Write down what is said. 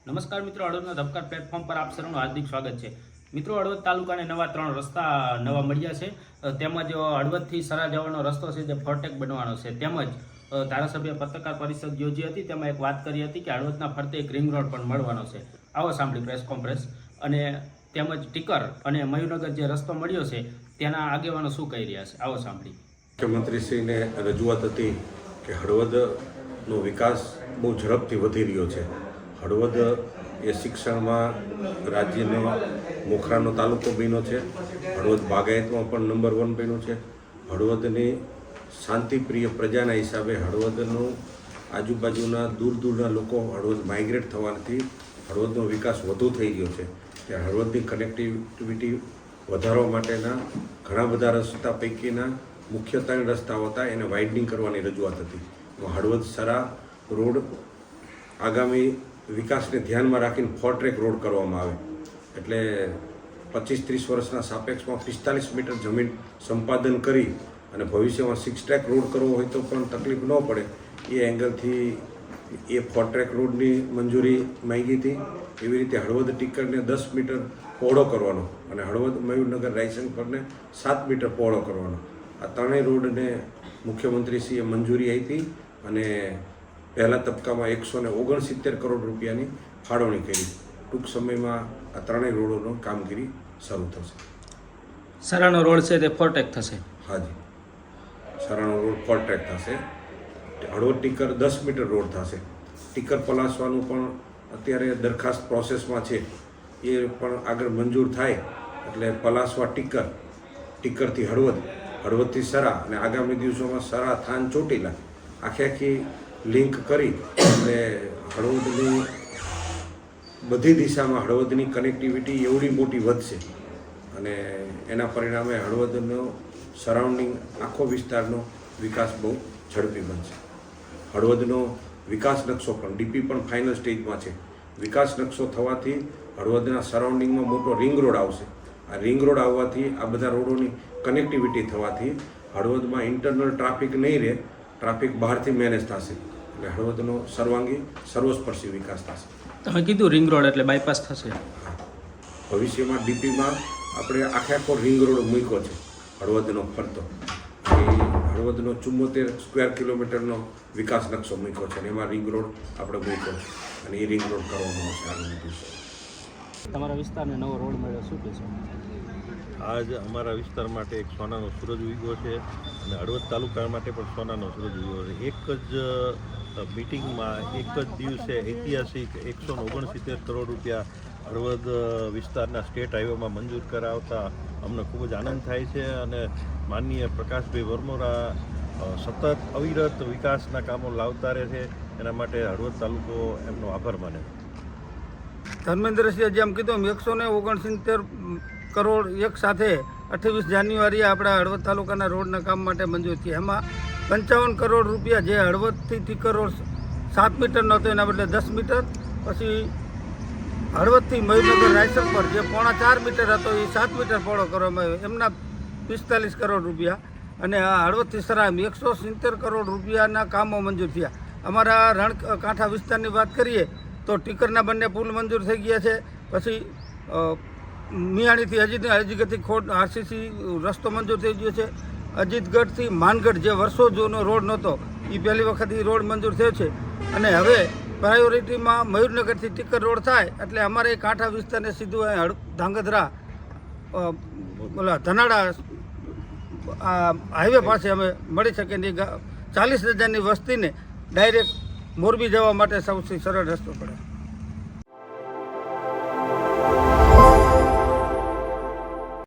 નમસ્કાર મિત્રો, હળવદના ધબકાર પ્લેટફોર્મ પર આપ સૌનું હાર્દિક સ્વાગત છે। મિત્રો, હળવદ તાલુકાને નવા 3 રસ્તા નવા મળ્યા છે। તેમજ હળવદથી સરા જવાનો રસ્તો છે જે ફોરટેક બનવાનો છે। તેમજ ધારાસભ્ય પત્રકાર પરિષદ યોજી હતી, તેમાં એક વાત કરી હતી કે હળવદના ફરતે એક રિંગ રોડ પણ મળવાનો છે। આવો સાંભળી પ્રેસ કોન્ફરન્સ અને તેમજ ટીકર અને મયુરનગર જે રસ્તો મળ્યો છે તેના આગેવાનો શું કહી રહ્યા છે, આવો સાંભળી। મુખ્યમંત્રીશ્રીને રજૂઆત હતી કે હળવદનો વિકાસ બહુ ઝડપથી વધી રહ્યો છે। હળવદ એ શિક્ષણમાં રાજ્યનો મોખરાનો તાલુકો બન્યો છે। હળવદ બાગાયતમાં પણ નંબર 1 બન્યું છે। હળવદની શાંતિપ્રિય પ્રજાના હિસાબે હળવદનું આજુબાજુના દૂર દૂરના લોકો હળવદ માઇગ્રેટ થવાથી હળવદનો વિકાસ વધુ થઈ ગયો છે। ત્યારે હળવદની કનેક્ટિવિટી વધારવા માટેના ઘણા બધા રસ્તા પૈકીના મુખ્ય 3 રસ્તાઓ હતા, એને વાઇડનિંગ કરવાની રજૂઆત હતી। હળવદ સરા રોડ આગામી વિકાસને ધ્યાનમાં રાખીને ફોરટ્રેક રોડ કરવામાં આવે, એટલે 25-30 વર્ષના સાપેક્ષમાં 45 મીટર જમીન સંપાદન કરી અને ભવિષ્યમાં 6 ટ્રેક રોડ કરવો હોય તો પણ તકલીફ ન પડે એ એંગલથી એ ફોરટ્રેક રોડની મંજૂરી માંગી હતી। એવી રીતે હળવદ ટીકરને 10 મીટર પહોળો કરવાનો અને હળવદ મયુરનગર રાયસંગપરને 7 મીટર પહોળો કરવાનો, આ 3 રોડને મુખ્યમંત્રીશ્રીએ મંજૂરી આપી અને પહેલા તબક્કામાં 169 કરોડ રૂપિયાની ફાળવણી કરી। ટૂંક સમયમાં આ 3 રોડોનો કામગીરી શરૂ થશે। સરાનો રોડ છે તે ફોરટેક થશે? હાજી, સરાનો રોડ ફોરટ્રેક થશે। હળવદ ટીકર 10 મીટર રોડ થશે। ટીકર પલાસવાનું પણ અત્યારે દરખાસ્ત પ્રોસેસમાં છે, એ પણ આગળ મંજૂર થાય એટલે પલાસવા ટીકરથી હળવદ, હળવદથી સરા અને આગામી દિવસોમાં સરા થાન ચોટીલા આખી લિંક કરી એટલે હળવદની બધી દિશામાં હળવદની કનેક્ટિવિટી એવડી મોટી વધશે અને એના પરિણામે હળવદનો સરાઉન્ડિંગ આખો વિસ્તારનો વિકાસ બહુ ઝડપી બનશે। હળવદનો વિકાસ નકશો પણ ડીપી પણ ફાઇનલ સ્ટેજમાં છે। વિકાસ નકશો થવાથી હળવદના સરાઉન્ડિંગમાં મોટો રિંગ રોડ આવશે। આ રિંગ રોડ આવવાથી આ બધા રોડોની કનેક્ટિવિટી થવાથી હળવદમાં ઇન્ટરનલ ટ્રાફિક નહીં રહે, ટ્રાફિક બહારથી મેનેજ થશે એટલે હળવદનો સર્વાંગી સર્વસ્પર્શી વિકાસ થશે। તમે કીધું રિંગ રોડ એટલે બાયપાસ થશે? ભવિષ્યમાં ડીપીમાં આપણે આખો રિંગ રોડ મૂક્યો છે હળવદનો ફરતો, એ હળવદનો 74 સ્ક્વેર કિલોમીટરનો વિકાસ નકશો મૂક્યો છે અને એમાં રિંગ રોડ આપણે મૂક્યો છે અને એ રિંગ રોડ કરવામાં આવશે આગામી દિવસો। તમારા વિસ્તારને નવો રોડ મળ્યો, શું કહેશો? આજ અમારા વિસ્તાર માટે એક સોનાનો સૂરજ ઉગ્યો છે અને હળવદ તાલુકા માટે પણ સોનાનો સૂરજ ઉગ્યો છે। એક જ મિટિંગમાં એક જ દિવસે ઐતિહાસિક 169 કરોડ રૂપિયા હળવદ વિસ્તારના સ્ટેટ હાઈવેમાં મંજૂર કરાવતા અમને ખૂબ જ આનંદ થાય છે અને માનનીય પ્રકાશભાઈ વરમોરા સતત અવિરત વિકાસના કામો લાવતા રહે છે, એના માટે હળવદ તાલુકો એમનો આભાર માને છે। ધર્મેન્દ્રસિંહે જેમ કીધું 169 કરોડ એક સાથે 28 જાન્યુઆરીએ આપણા હળવદ તાલુકાના રોડના કામ માટે મંજૂર થયા। એમાં 55 કરોડ રૂપિયા જે હળવદથી ટીકર રોડ 7 મીટરનો હતો એના બદલે 10 મીટર, પછી હળવદથી મયુરનગર રાયસંગપર જે 4.5 મીટર હતો એ 7 મીટર પહોળો કરવામાં આવ્યો, એમના 45 કરોડ રૂપિયા અને આ હળવદથી સરા 170 કરોડ રૂપિયાના કામો મંજૂર થયા। અમારા રણકાંઠા વિસ્તારની વાત કરીએ તો ટીકરના બંને પુલ મંજૂર થઈ ગયા છે, પછી મિયાણીથી અજીગઢથી ખોટ આરસીસી રસ્તો મંજૂર થઈ ગયો છે। અજીતગઢથી માનગઢ જે વર્ષો જૂનો રોડ નહોતો એ પહેલી વખત એ રોડ મંજૂર થયો છે અને હવે પ્રાયોરિટીમાં મયુરનગરથી ટીકર રોડ થાય એટલે અમારે કાંઠા વિસ્તારને સીધું ધાંગધ્રા ધનાડા હાઈવે પાસે અમે મળી શકે ને 40,000ની વસ્તીને ડાયરેક્ટ મોરબી જવા માટે સૌથી સરળ રસ્તો પડે।